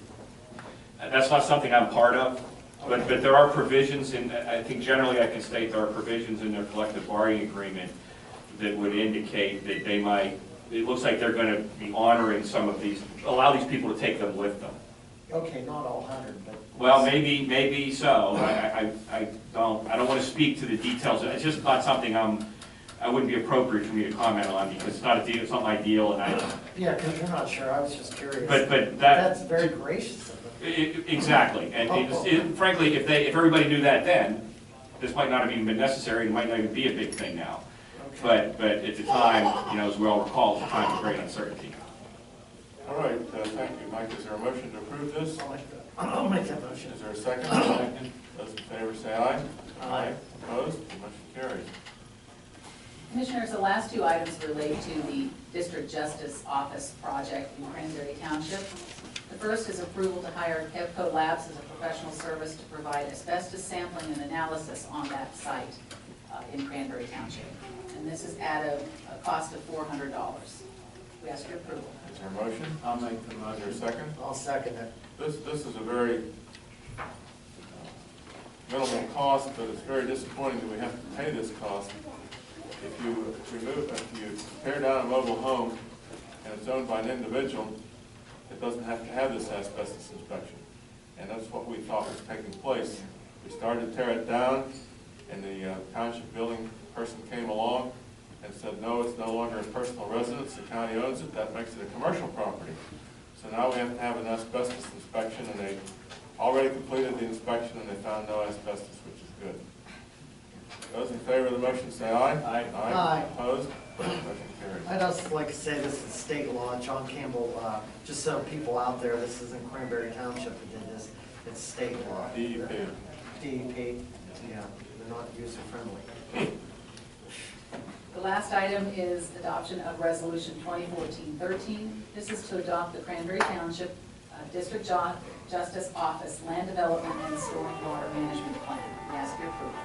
that's not something I'm part of. But there are provisions, and I think generally I can state there are provisions in their collective bargaining agreement that would indicate that they might, it looks like they're going to be honoring some of these, allow these people to take them with them. Okay, not all 100, but... Well, maybe so. I don't want to speak to the details. It's just not something I wouldn't be appropriate for me to comment on because it's not a deal, it's not my deal, and I... Yeah, because you're not sure. I was just curious. But that's very gracious of them. Exactly. And frankly, if everybody knew that then, this might not have even been necessary. It might not even be a big thing now. Okay. But at the time, as we all recall, it was a time of great uncertainty. All right, thank you, Mike. Is there a motion to approve this? I'll make that motion. Is there a second? Second. Those in favor say aye. Aye. Opposed? Motion carries. Commissioners, the last two items relate to the District Justice Office project in Cranberry Township. The first is approval to hire Kevco Labs as a professional service to provide asbestos sampling and analysis on that site in Cranberry Township. And this is at a cost of $400. We ask your approval. Is there a motion? I'll make the motion. Is there a second? I'll second it. This is a very minimal cost, but it's very disappointing that we have to pay this cost. If you tear down a mobile home and it's owned by an individual, it doesn't have to have this asbestos inspection. And that's what we thought was taking place. We started to tear it down, and the township building person came along and said, no, it's no longer a personal residence, the county owns it, that makes it a commercial property. So now we have to have an asbestos inspection, and they already completed the inspection and they found no asbestos, which is good. Those in favor of the motion say aye. Aye. Aye. Opposed? Motion carries. I'd just like to say this is state law. John Campbell, just so people out there, this isn't Cranberry Township that did this. It's state law. DEP. DEP, yeah, they're not user friendly. The last item is adoption of Resolution 2014-13. This is to adopt the Cranberry Township District Justice Office Land Development and Stormwater Management Plan. We ask your approval.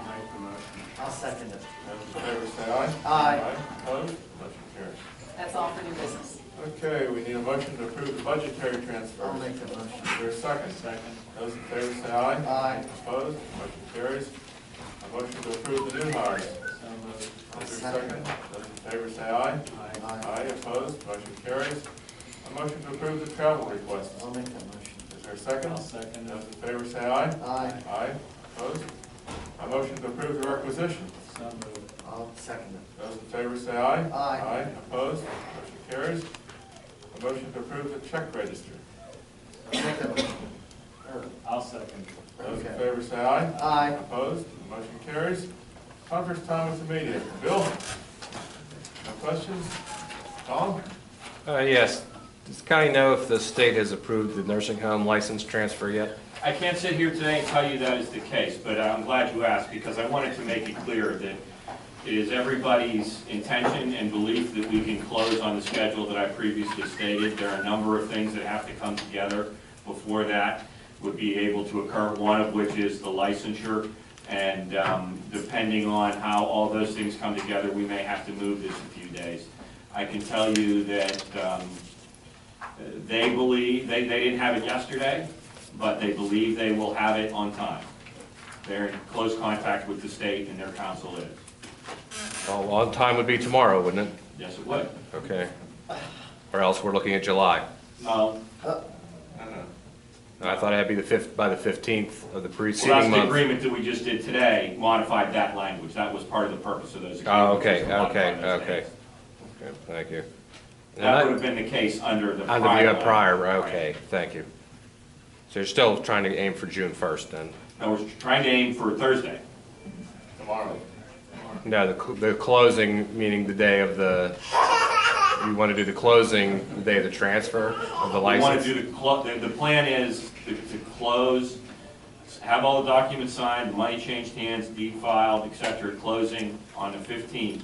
Make the motion. I'll second it. Those in favor say aye. Aye. Opposed? Motion carries. That's all for new business. Okay, we need a motion to approve the budgetary transfers. I'll make the motion. Is there a second? Second. Those in favor say aye. Aye. Opposed? Motion carries. A motion to approve the new hires. So moved. Is there a second? Those in favor say aye. Aye. Aye. Opposed? Motion carries. A motion to approve the travel requests. I'll make that motion. Is there a second? I'll second Those it. in favor say aye. Aye. Aye. Opposed? A motion to approve the requisition. So moved. I'll second it. Those in favor say aye. Aye. Aye. Opposed? Motion carries. A motion to approve the check register. I'll make that motion. I'll second. Those in Okay. favor say aye. Aye. Opposed? Motion carries. Conference time with the media. Bill? No questions? Tom? Yes. Does the county know if the state has approved the nursing home license transfer yet? I can't sit here today and tell you that is the case, but I'm glad you asked, because I wanted to make it clear that it is everybody's intention and belief that we can close on the schedule that I previously stated. There are a number of things that have to come together before that would be able to occur, one of which is the licensure, and depending on how all those things come together, we may have to move this a few days. I can tell you that they believe, they didn't have it yesterday, but they believe they will have it on time. They're in close contact with the state, and their council is. Well, on time would be tomorrow, wouldn't it? Yes, it would. Okay. Or else we're looking at July. No. I thought it had to be by the 15th of the Well, preceding that's the month. agreement that we just did today, modified that language. That was part of the purpose of those agreements. Oh, okay, was to modify okay, those okay. dates. Okay, thank you. That would have been the case under the Under prior. the prior, language. okay, thank you. So you're still trying to aim for June 1st then? No, we're trying to aim for Thursday. Tomorrow. No, the closing, meaning the day of the, you want to do the closing the day of the transfer of the We want license? to do the plan is to close, have all the documents signed, money changed hands, deed filed, et cetera, closing on the 15th.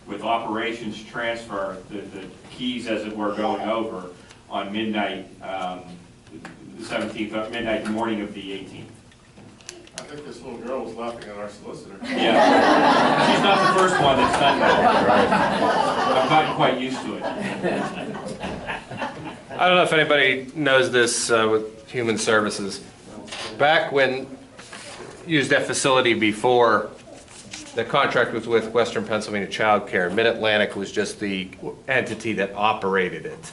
With operations transfer, the keys as it were going over on midnight, the 17th, midnight morning of the 18th. I think this little girl was laughing at our solicitor. Yeah. She's not the first one that's done that. I've gotten quite used to it. I don't know if anybody knows this with Human Services. Back when you used that facility before, the contract was with Western Pennsylvania Child Care. Mid-Atlantic was just the entity that operated it.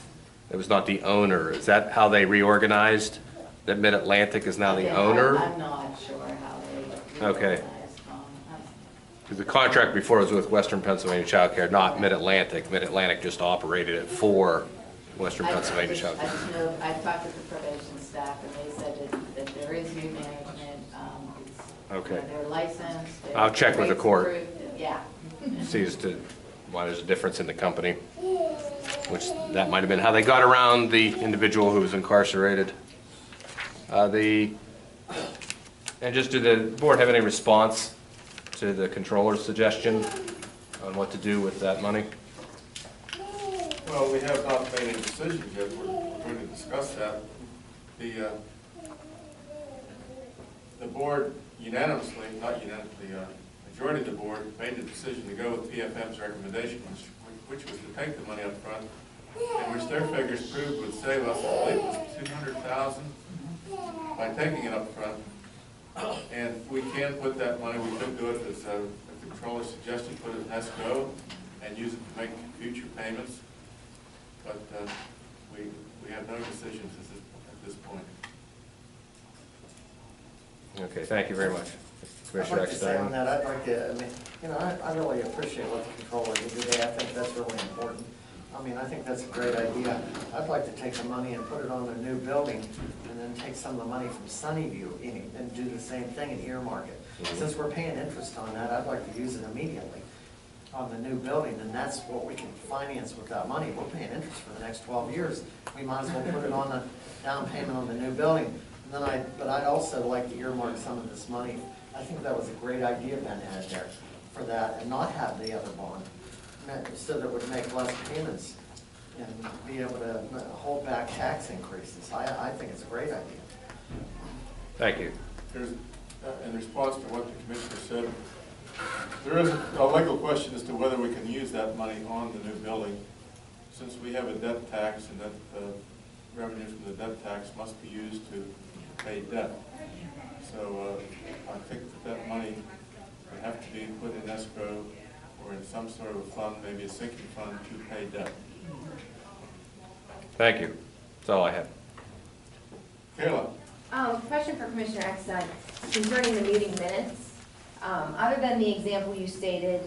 It was not the owner. Is that how they reorganized? That Mid-Atlantic is now the owner? I'm not sure how they. Okay. Because the contract before was with Western Pennsylvania Child Care, not Mid-Atlantic. Mid-Atlantic just operated it for Western Pennsylvania Child I Care. just know, I talked to the probation staff, and they said that there is new management. Okay. They're licensed. I'll check with the court. approved, yeah. See as to why there's a difference in the company, which that might have been how they got around the individual who was incarcerated. And just do the board have any response to the controller's suggestion on what to do with that money? Well, we have not made any decisions yet. We're going to discuss that. The board unanimously, not unanimously, majority of the board made the decision to go with PFM's recommendation, which was to take the money up front, and which their figures proved would save us, I believe, it was $200,000 by taking it up front. And we can put that money, we could do it as the controller suggested, put it in escrow and use it to make future payments. But we have no decisions at this point. Okay, thank you very much. I'd Commissioner like to say on Eckstein. that, I'd like to, I mean, I really appreciate what the controller did today. I think that's really important. I mean, I think that's a great idea. I'd like to take the money and put it on a new building, and then take some of the money from Sunnyview and do the same thing and earmark it. Since we're paying interest on that, I'd like to use it immediately on the new building, and that's what we can finance with that money. We're paying interest for the next 12 years. We might as well put it on the down payment on the new building. And then but I'd also like to earmark some of this money. I think that was a great idea Ben had there for that, and not have the other bond, so that we'd make less payments and be able to hold back tax increases. I think it's a great idea. Thank you. There's, in response to what the commissioner said, there is a legal question as to whether we can use that money on the new building. Since we have a debt tax, and that revenue from the debt tax must be used to pay debt. So I think that money would have to be put in escrow or in some sort of a fund, maybe a sinking fund, to pay debt. Thank you. That's all I have. Kayla? Question for Commissioner Exide concerning the meeting minutes. Other than the example you stated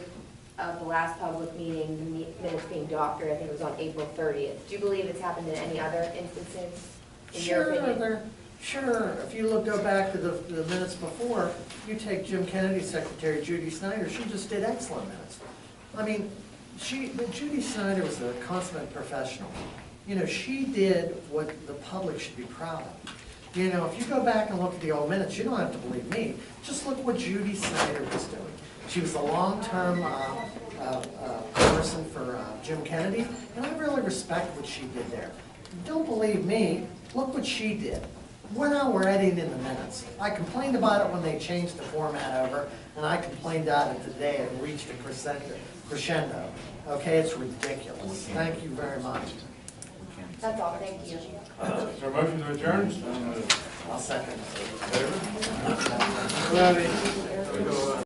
of the last public meeting, the minutes being doctored, I think it was on April 30th. Do you believe it's happened in any other instances, in your opinion? Sure. If you go back to the minutes before, you take Jim Kennedy's secretary, Judy Snyder, she just did excellent minutes. I mean, Judy Snyder was a consummate professional. You know, she did what the public should be proud of. You know, if you go back and look at the old minutes, you don't have to believe me. Just look what Judy Snyder was doing. She was a long-term person for Jim Kennedy, and I really respect what she did there. Don't believe me, look what she did. We're now editing in the minutes. I complained about it when they changed the format over, and I complained about it today and reached a crescendo. Okay, it's ridiculous. Thank you very much. That's all, thank you. Is there a motion to adjourn? I'll second. Favor?